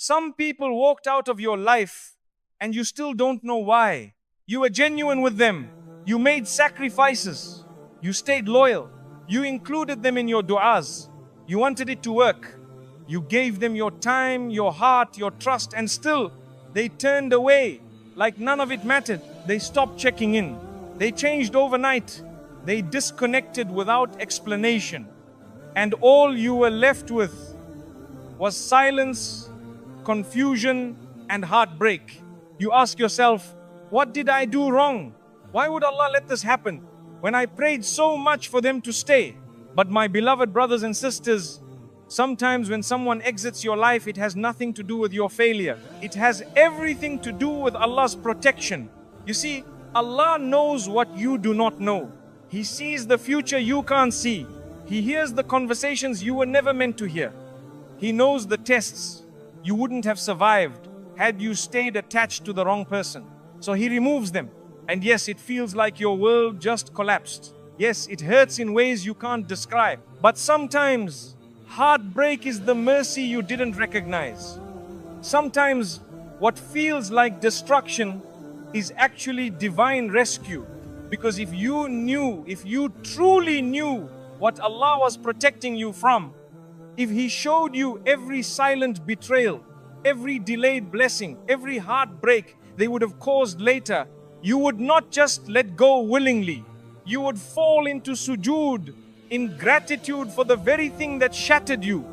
Some people walked out of your life and you still don't know why. You were genuine with them. You made sacrifices. You stayed loyal. You included them in your du'as. You wanted it to work. You gave them your time, your heart, your trust, and still they turned away like none of it mattered. They stopped checking in. They changed overnight. They disconnected without explanation. And all you were left with was silence, confusion, and heartbreak. You ask yourself, what did I do wrong? Why would Allah let this happen when I prayed so much for them to stay? But my beloved brothers and sisters, sometimes when someone exits your life, it has nothing to do with your failure. It has everything to do with Allah's protection. You see, Allah knows what you do not know. He sees the future you can't see. He hears the conversations you were never meant to hear. He knows the tests you wouldn't have survived had you stayed attached to the wrong person. So He removes them. And yes, it feels like your world just collapsed. Yes, it hurts in ways you can't describe. But sometimes heartbreak is the mercy you didn't recognize. Sometimes what feels like destruction is actually divine rescue. Because if you truly knew what Allah was protecting you from, if He showed you every silent betrayal, every delayed blessing, every heartbreak they would have caused later, you would not just let go willingly. You would fall into sujood in gratitude for the very thing that shattered you.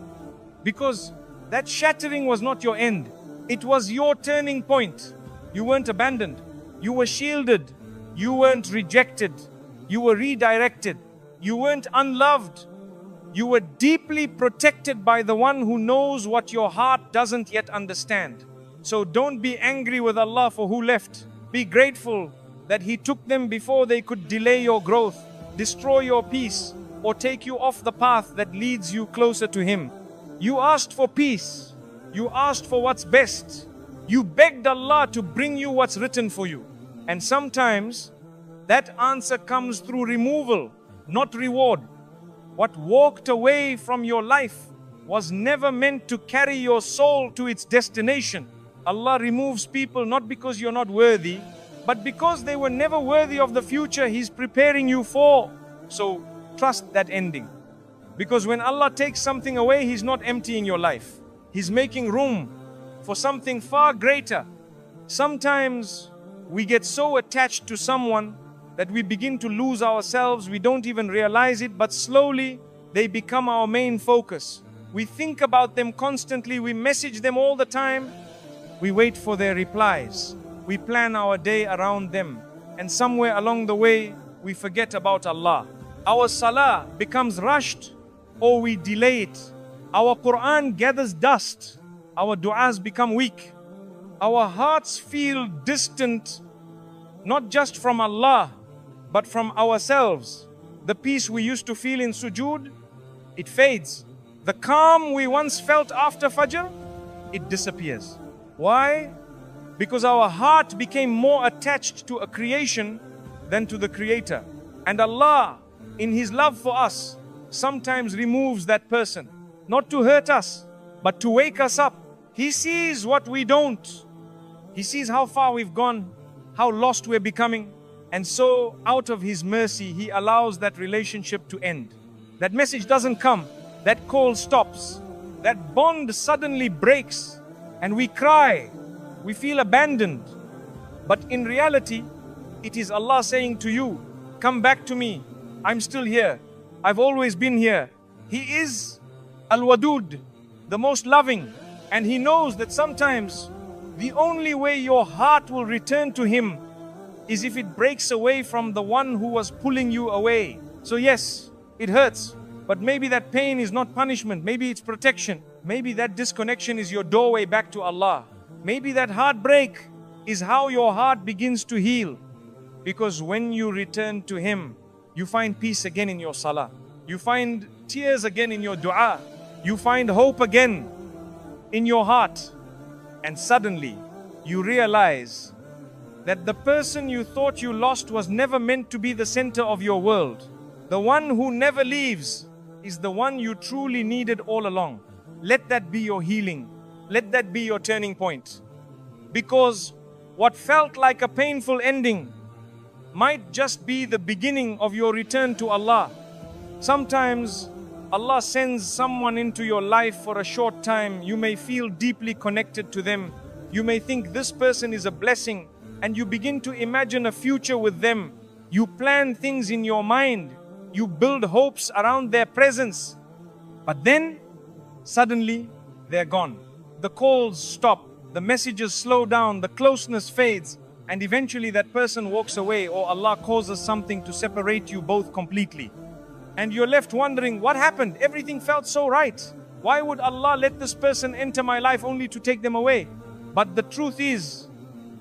Because that shattering was not your end. It was your turning point. You weren't abandoned. You were shielded. You weren't rejected. You were redirected. You weren't unloved. You were deeply protected by the one who knows what your heart doesn't yet understand. So don't be angry with Allah for who left. Be grateful that He took them before they could delay your growth, destroy your peace, or take you off the path that leads you closer to Him. You asked for peace. You asked for what's best. You begged Allah to bring you what's written for you. And sometimes that answer comes through removal, not reward. What walked away from your life was never meant to carry your soul to its destination. Allah removes people not because you're not worthy, but because they were never worthy of the future He's preparing you for. So trust that ending. Because when Allah takes something away, He's not emptying your life. He's making room for something far greater. Sometimes we get so attached to someone that we begin to lose ourselves. We don't even realize it, but slowly they become our main focus. We think about them constantly. We message them all the time. We wait for their replies. We plan our day around them. And somewhere along the way, we forget about Allah. Our salah becomes rushed or we delay it. Our Quran gathers dust. Our du'as become weak. Our hearts feel distant, not just from Allah, but from ourselves. The peace we used to feel in sujood, it fades. The calm we once felt after Fajr, it disappears. Why? Because our heart became more attached to a creation than to the Creator. And Allah, in His love for us, sometimes removes that person. Not to hurt us, but to wake us up. He sees what we don't. He sees how far we've gone, how lost we're becoming. And so, out of His mercy, He allows that relationship to end. That message doesn't come. That call stops. That bond suddenly breaks. And we cry. We feel abandoned. But in reality, it is Allah saying to you, come back to me. I'm still here. I've always been here. He is Al-Wadud, the most loving. And He knows that sometimes the only way your heart will return to Him is if it breaks away from the one who was pulling you away. So yes, it hurts. But maybe that pain is not punishment. Maybe it's protection. Maybe that disconnection is your doorway back to Allah. Maybe that heartbreak is how your heart begins to heal. Because when you return to Him, you find peace again in your salah. You find tears again in your dua. You find hope again in your heart. And suddenly, you realize that the person you thought you lost was never meant to be the center of your world. The one who never leaves is the one you truly needed all along. Let that be your healing. let that be your turning point. Because what felt like a painful ending might just be the beginning of your return to Allah. Sometimes Allah sends someone into your life for a short time. You may feel deeply connected to them. You may think this person is a blessing, and you begin to imagine a future with them. You plan things in your mind. You build hopes around their presence. But then, suddenly, they're gone. The calls stop. The messages slow down. The closeness fades. And eventually that person walks away, or Allah causes something to separate you both completely. And you're left wondering, what happened? Everything felt so right. Why would Allah let this person enter my life only to take them away? But the truth is,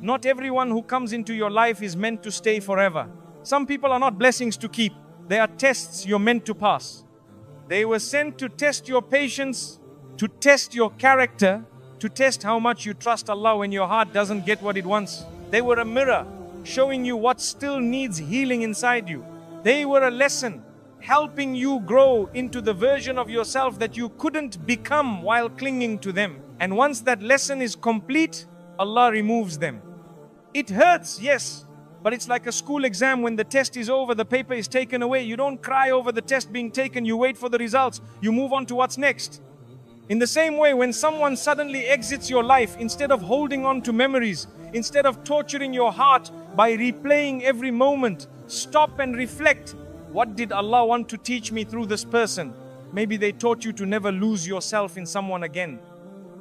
not everyone who comes into your life is meant to stay forever. Some people are not blessings to keep. They are tests you're meant to pass. They were sent to test your patience, to test your character, to test how much you trust Allah when your heart doesn't get what it wants. They were a mirror showing you what still needs healing inside you. They were a lesson helping you grow into the version of yourself that you couldn't become while clinging to them. And once that lesson is complete, Allah removes them. It hurts, yes, but it's like a school exam. When the test is over, the paper is taken away. You don't cry over the test being taken. You wait for the results. You move on to what's next. In the same way, when someone suddenly exits your life, instead of holding on to memories, instead of torturing your heart by replaying every moment, stop and reflect. What did Allah want to teach me through this person? Maybe they taught you to never lose yourself in someone again.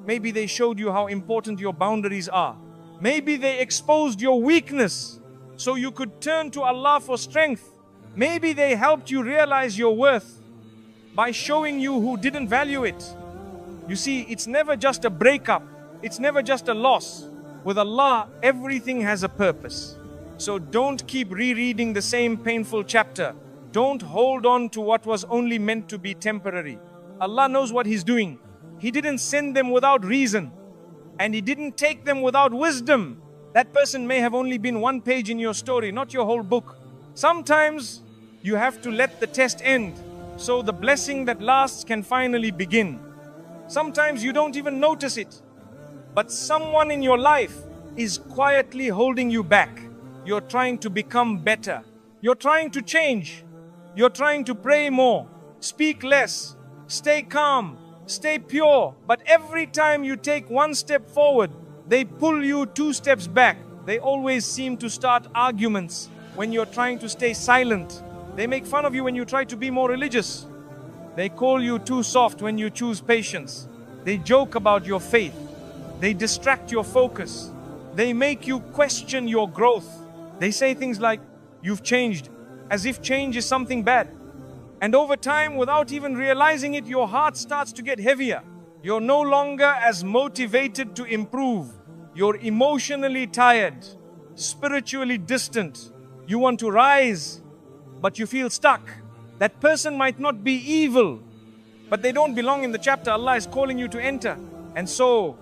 Maybe they showed you how important your boundaries are. Maybe they exposed your weakness so you could turn to Allah for strength. Maybe they helped you realize your worth by showing you who didn't value it. You see, it's never just a breakup. It's never just a loss. With Allah, everything has a purpose. So don't keep rereading the same painful chapter. Don't hold on to what was only meant to be temporary. Allah knows what He's doing. He didn't send them without reason. And He didn't take them without wisdom. That person may have only been one page in your story, not your whole book. Sometimes you have to let the test end so the blessing that lasts can finally begin. Sometimes you don't even notice it. But someone in your life is quietly holding you back. You're trying to become better. You're trying to change. You're trying to pray more, speak less, stay calm, stay pure. But every time you take one step forward, they pull you 2 steps back. They always seem to start arguments when you're trying to stay silent. They make fun of you when you try to be more religious. They call you too soft when you choose patience. They joke about your faith. They distract your focus. They make you question your growth. They say things like, "You've changed," as if change is something bad. And over time, without even realizing it, your heart starts to get heavier. You're no longer as motivated to improve. You're emotionally tired, spiritually distant. You want to rise, but you feel stuck. That person might not be evil, but they don't belong in the chapter Allah is calling you to enter. And so,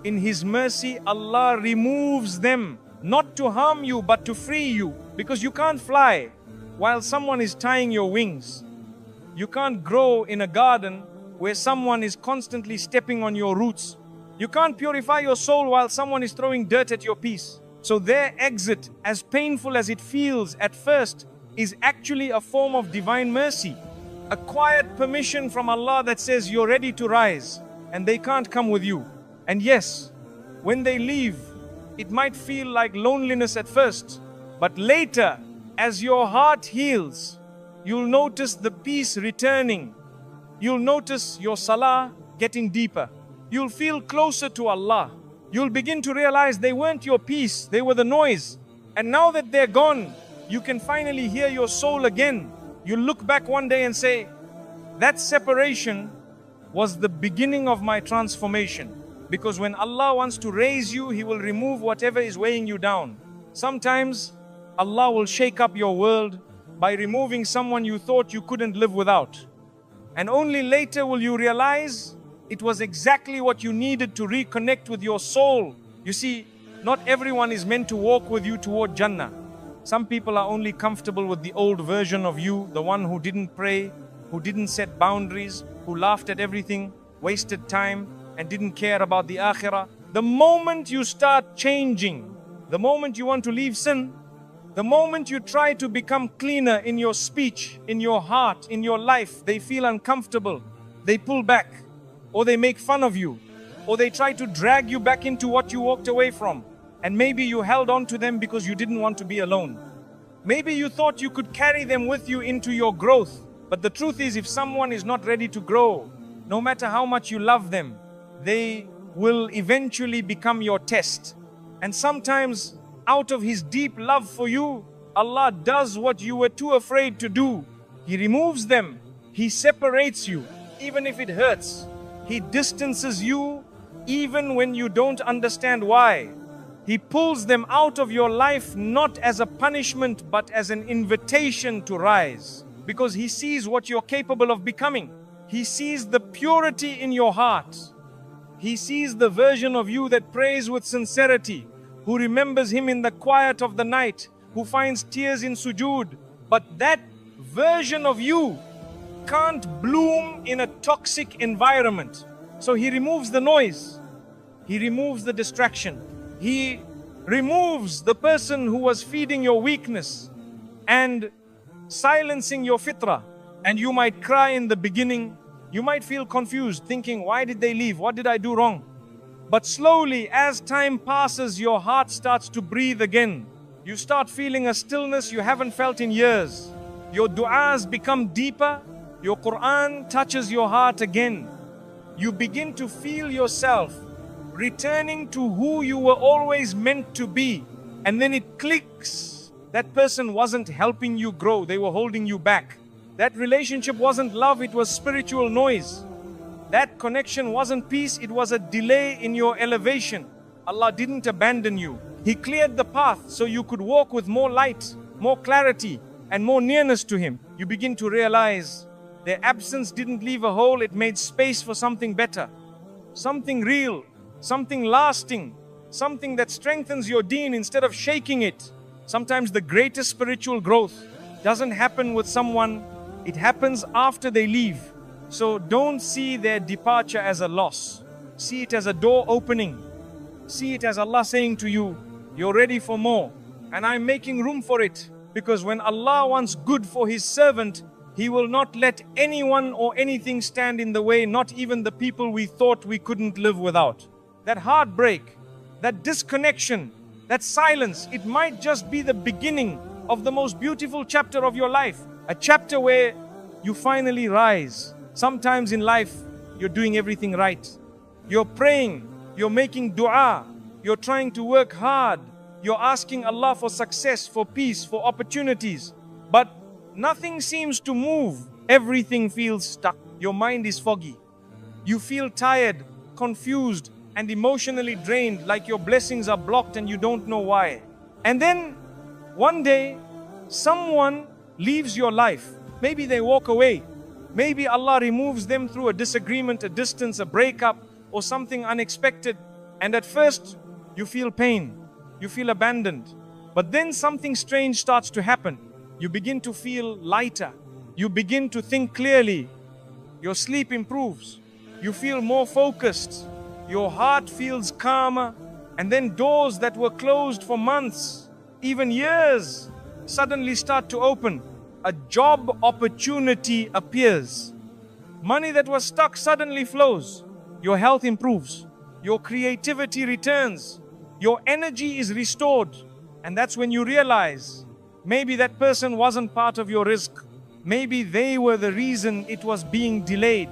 in His mercy, Allah removes them, not to harm you, but to free you. Because you can't fly while someone is tying your wings. You can't grow in a garden where someone is constantly stepping on your roots. You can't purify your soul while someone is throwing dirt at your peace. So their exit, as painful as it feels at first, is actually a form of divine mercy. A quiet permission from Allah that says you're ready to rise, and they can't come with you. And yes, when they leave, it might feel like loneliness at first, but later, as your heart heals, you'll notice the peace returning. You'll notice your salah getting deeper. You'll feel closer to Allah. You'll begin to realize they weren't your peace, they were the noise. And now that they're gone, you can finally hear your soul again. You'll look back one day and say, that separation was the beginning of my transformation. Because when Allah wants to raise you, He will remove whatever is weighing you down. Sometimes Allah will shake up your world by removing someone you thought you couldn't live without. And only later will you realize it was exactly what you needed to reconnect with your soul. You see, not everyone is meant to walk with you toward Jannah. Some people are only comfortable with the old version of you, the one who didn't pray, who didn't set boundaries, who laughed at everything, wasted time, and didn't care about the akhirah. The moment you start changing, the moment you want to leave sin, the moment you try to become cleaner in your speech, in your heart, in your life, they feel uncomfortable. They pull back, or they make fun of you, or they try to drag you back into what you walked away from. And maybe you held on to them because you didn't want to be alone. Maybe you thought you could carry them with you into your growth. But the truth is, if someone is not ready to grow, no matter how much you love them, they will eventually become your test. And sometimes, out of His deep love for you, Allah does what you were too afraid to do. He removes them. He separates you, even if it hurts. He distances you, even when you don't understand why. He pulls them out of your life not as a punishment, but as an invitation to rise. Because He sees what you're capable of becoming. He sees the purity in your heart. He sees the version of you that prays with sincerity, who remembers Him in the quiet of the night, who finds tears in sujood. But that version of you can't bloom in a toxic environment. So He removes the noise. He removes the distraction. He removes the person who was feeding your weakness and silencing your fitrah. And you might cry in the beginning. You might feel confused, thinking, why did they leave? What did I do wrong? But slowly, as time passes, your heart starts to breathe again. You start feeling a stillness you haven't felt in years. Your du'as become deeper. Your Quran touches your heart again. You begin to feel yourself returning to who you were always meant to be. And then it clicks. That person wasn't helping you grow. They were holding you back. That relationship wasn't love. It was spiritual noise. That connection wasn't peace. It was a delay in your elevation. Allah didn't abandon you. He cleared the path so you could walk with more light, more clarity, and more nearness to Him. You begin to realize their absence didn't leave a hole. It made space for something better, something real, something lasting, something that strengthens your deen instead of shaking it. Sometimes the greatest spiritual growth doesn't happen with someone. It happens after they leave. So don't see their departure as a loss. See it as a door opening. See it as Allah saying to you, you're ready for more. And I'm making room for it. Because when Allah wants good for His servant, He will not let anyone or anything stand in the way, not even the people we thought we couldn't live without. That heartbreak, that disconnection, that silence, it might just be the beginning of the most beautiful chapter of your life. A chapter where you finally rise. Sometimes in life, you're doing everything right. You're praying, you're making dua, you're trying to work hard, you're asking Allah for success, for peace, for opportunities. But nothing seems to move. Everything feels stuck. Your mind is foggy. You feel tired, confused, and emotionally drained, like your blessings are blocked and you don't know why. And then, one day, someone leaves your life. Maybe they walk away. Maybe Allah removes them through a disagreement, a distance, a breakup, or something unexpected. And at first, you feel pain. You feel abandoned. But then something strange starts to happen. You begin to feel lighter. You begin to think clearly. Your sleep improves. You feel more focused. Your heart feels calmer. And then doors that were closed for months, even years, suddenly start to open. A job opportunity appears. Money that was stuck suddenly flows. Your health improves. Your creativity returns. Your energy is restored. And that's when you realize, maybe that person wasn't part of your rizq. Maybe they were the reason it was being delayed.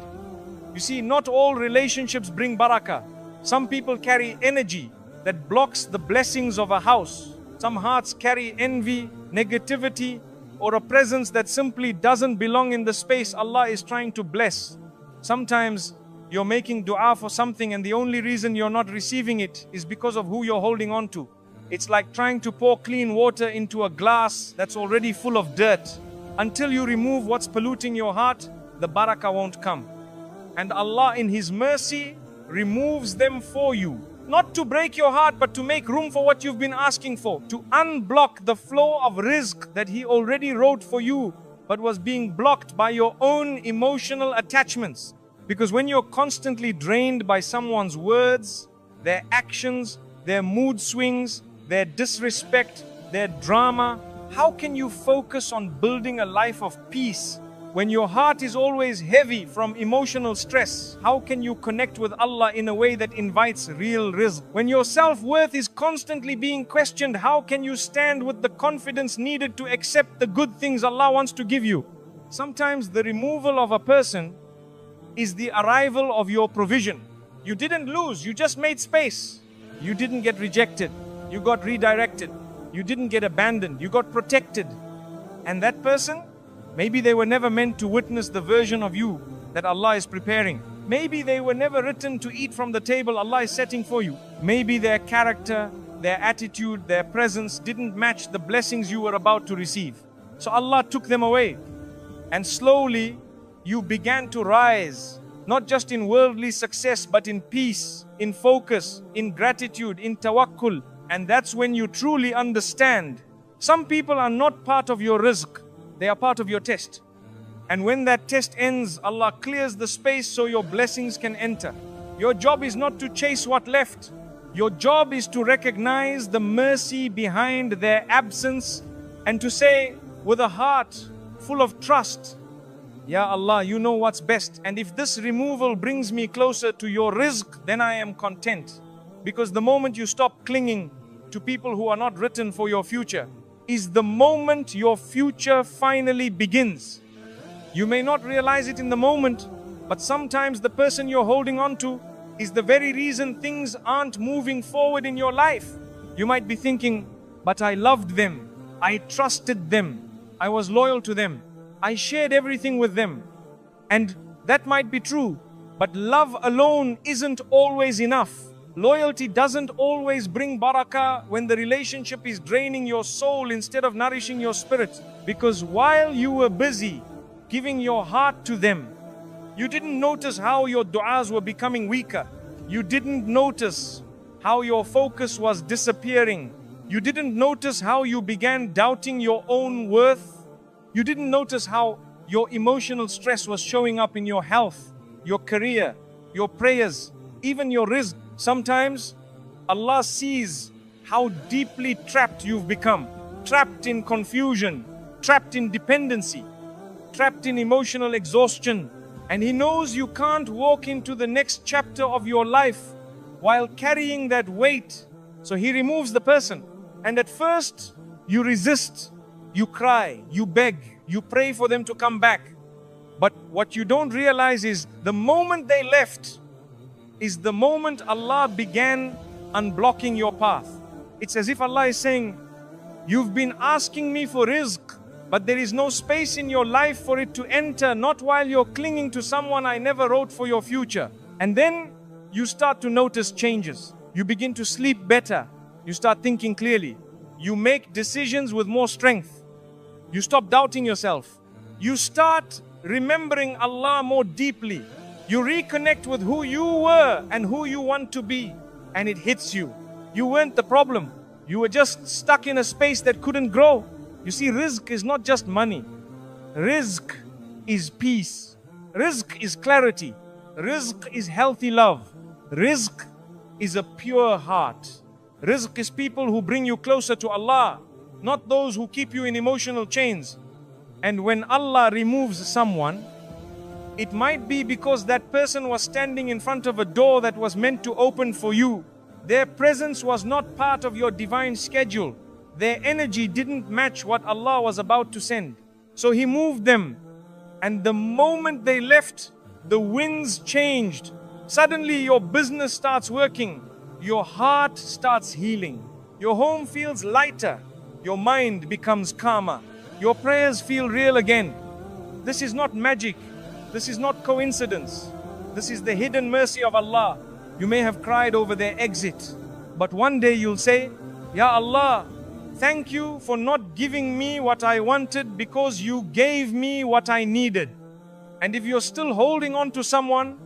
You see, not all relationships bring barakah. Some people carry energy that blocks the blessings of a house. Some hearts carry envy, negativity, or a presence that simply doesn't belong in the space Allah is trying to bless. Sometimes you're making dua for something and the only reason you're not receiving it is because of who you're holding on to. It's like trying to pour clean water into a glass that's already full of dirt. Until you remove what's polluting your heart, the barakah won't come. And Allah in His mercy removes them for you. Not to break your heart, but to make room for what you've been asking for. To unblock the flow of rizq that He already wrote for you, but was being blocked by your own emotional attachments. Because when you're constantly drained by someone's words, their actions, their mood swings, their disrespect, their drama, how can you focus on building a life of peace when your heart is always heavy from emotional stress? How can you connect with Allah in a way that invites real rizq? When your self-worth is constantly being questioned, how can you stand with the confidence needed to accept the good things Allah wants to give you? Sometimes the removal of a person is the arrival of your provision. You didn't lose, you just made space. You didn't get rejected, you got redirected. You didn't get abandoned, you got protected. And that person, maybe they were never meant to witness the version of you that Allah is preparing. Maybe they were never written to eat from the table Allah is setting for you. Maybe their character, their attitude, their presence didn't match the blessings you were about to receive. So Allah took them away. And slowly, you began to rise, not just in worldly success, but in peace, in focus, in gratitude, in tawakkul. And that's when you truly understand. Some people are not part of your rizq, they are part of your test. And when that test ends, Allah clears the space so your blessings can enter. Your job is not to chase what left. Your job is to recognize the mercy behind their absence and to say with a heart full of trust, Ya Allah, you know what's best. And if this removal brings me closer to your rizq, then I am content. Because the moment you stop clinging to people who are not written for your future is the moment your future finally begins. You may not realize it in the moment, but sometimes the person you're holding on to is the very reason things aren't moving forward in your life. You might be thinking, but I loved them, I trusted them, I was loyal to them, I shared everything with them. And that might be true, but love alone isn't always enough. Loyalty doesn't always bring barakah when the relationship is draining your soul instead of nourishing your spirit. Because while you were busy giving your heart to them, you didn't notice how your du'as were becoming weaker. You didn't notice how your focus was disappearing. You didn't notice how you began doubting your own worth. You didn't notice how your emotional stress was showing up in your health, your career, your prayers, even your rizq. Sometimes Allah sees how deeply trapped you've become, trapped in confusion, trapped in dependency, trapped in emotional exhaustion. And He knows you can't walk into the next chapter of your life while carrying that weight. So He removes the person. And at first, you resist, you cry, you beg, you pray for them to come back. But what you don't realize is the moment they left is the moment Allah began unblocking your path. It's as if Allah is saying, you've been asking me for rizq, but there is no space in your life for it to enter, not while you're clinging to someone I never wrote for your future. And then you start to notice changes. You begin to sleep better. You start thinking clearly. You make decisions with more strength. You stop doubting yourself. You start remembering Allah more deeply. You reconnect with who you were and who you want to be. And it hits you. You weren't the problem. You were just stuck in a space that couldn't grow. You see, rizq is not just money. Rizq is peace. Rizq is clarity. Rizq is healthy love. Rizq is a pure heart. Rizq is people who bring you closer to Allah, not those who keep you in emotional chains. And when Allah removes someone, it might be because that person was standing in front of a door that was meant to open for you. Their presence was not part of your divine schedule. Their energy didn't match what Allah was about to send. So He moved them. And the moment they left, the winds changed. Suddenly your business starts working. Your heart starts healing. Your home feels lighter. Your mind becomes calmer. Your prayers feel real again. This is not magic. This is not coincidence. This is the hidden mercy of Allah. You may have cried over their exit, but one day you'll say, Ya Allah, thank you for not giving me what I wanted because you gave me what I needed. And if you're still holding on to someone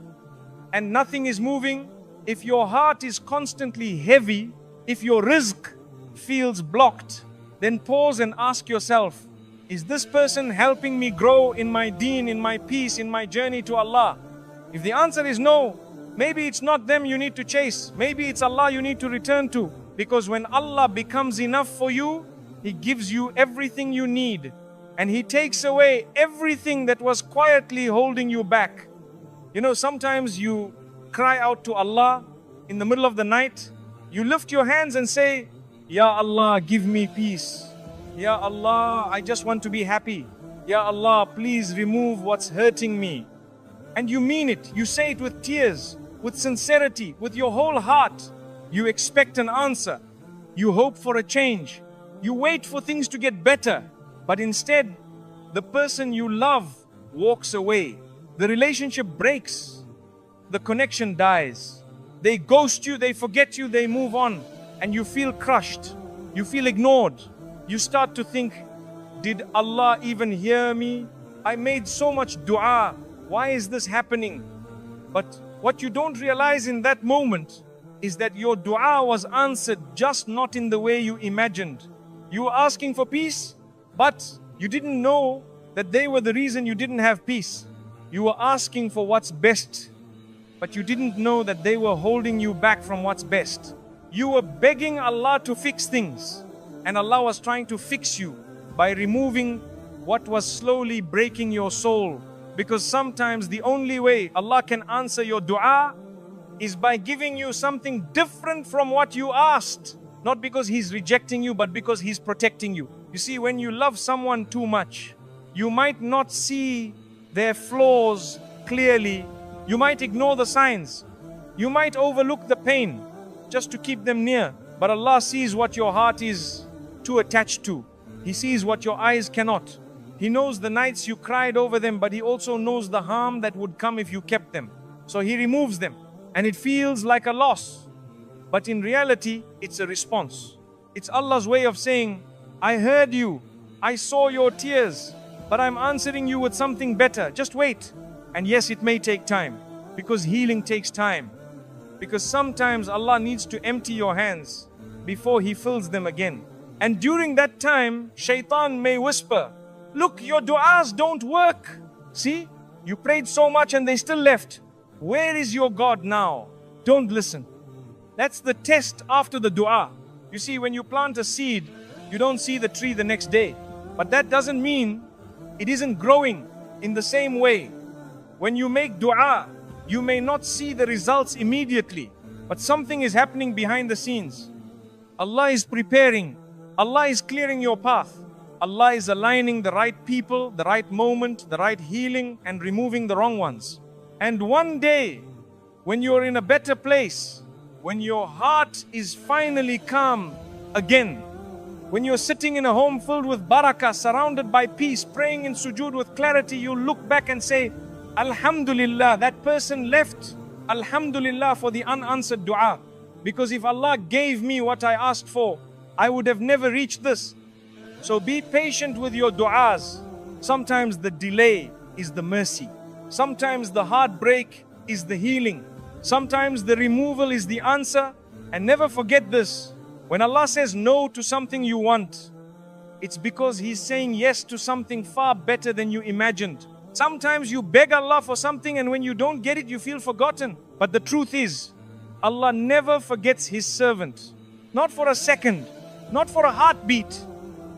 and nothing is moving, if your heart is constantly heavy, if your rizq feels blocked, then pause and ask yourself, is this person helping me grow in my deen, in my peace, in my journey to Allah? If the answer is no, maybe it's not them you need to chase. Maybe it's Allah you need to return to. Because when Allah becomes enough for you, He gives you everything you need. And He takes away everything that was quietly holding you back. You know, sometimes you cry out to Allah in the middle of the night. You lift your hands and say, Ya Allah, give me peace. Ya Allah, I just want to be happy. Ya Allah, please remove what's hurting me. And you mean it. You say it with tears, with sincerity, with your whole heart. You expect an answer. You hope for a change. You wait for things to get better. But instead, the person you love walks away. The relationship breaks. The connection dies. They ghost you, they forget you, they move on. And you feel crushed. You feel ignored. You start to think, did Allah even hear me? I made so much dua. Why is this happening? But what you don't realize in that moment is that your dua was answered, just not in the way you imagined. You were asking for peace, but you didn't know that they were the reason you didn't have peace. You were asking for what's best, but you didn't know that they were holding you back from what's best. You were begging Allah to fix things, and Allah was trying to fix you by removing what was slowly breaking your soul. Because sometimes the only way Allah can answer your dua is by giving you something different from what you asked. Not because He's rejecting you, but because He's protecting you. You see, when you love someone too much, you might not see their flaws clearly. You might ignore the signs. You might overlook the pain just to keep them near. But Allah sees what your heart is too attached to. He sees what your eyes cannot. He knows the nights you cried over them, but He also knows the harm that would come if you kept them. So He removes them, and it feels like a loss. But in reality, it's a response. It's Allah's way of saying, I heard you, I saw your tears, but I'm answering you with something better. Just wait. And yes, it may take time, because healing takes time. Because sometimes Allah needs to empty your hands before He fills them again. And during that time, Shaitan may whisper, look, your du'as don't work. See, you prayed so much and they still left. Where is your God now? Don't listen. That's the test after the dua. You see, when you plant a seed, you don't see the tree the next day. But that doesn't mean it isn't growing in the same way. When you make dua, you may not see the results immediately, but something is happening behind the scenes. Allah is preparing. Allah is clearing your path. Allah is aligning the right people, the right moment, the right healing, and removing the wrong ones. And one day, when you're in a better place, when your heart is finally calm again, when you're sitting in a home filled with barakah, surrounded by peace, praying in sujood with clarity, you look back and say, Alhamdulillah, that person left. Alhamdulillah for the unanswered dua. Because if Allah gave me what I asked for, I would have never reached this. So be patient with your du'as. Sometimes the delay is the mercy. Sometimes the heartbreak is the healing. Sometimes the removal is the answer. And never forget this. When Allah says no to something you want, it's because He's saying yes to something far better than you imagined. Sometimes you beg Allah for something and when you don't get it, you feel forgotten. But the truth is, Allah never forgets His servant. Not for a second, not for a heartbeat.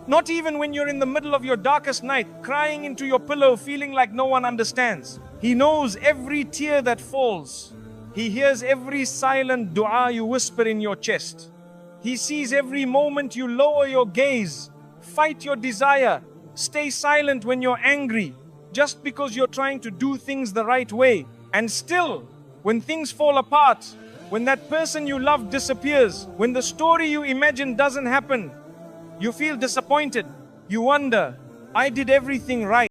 Not even when you're in the middle of your darkest night, crying into your pillow, feeling like no one understands. He knows every tear that falls. He hears every silent dua you whisper in your chest. He sees every moment you lower your gaze, fight your desire, stay silent when you're angry, just because you're trying to do things the right way. And still, when things fall apart, when that person you love disappears, when the story you imagined doesn't happen, you feel disappointed. You wonder, I did everything right.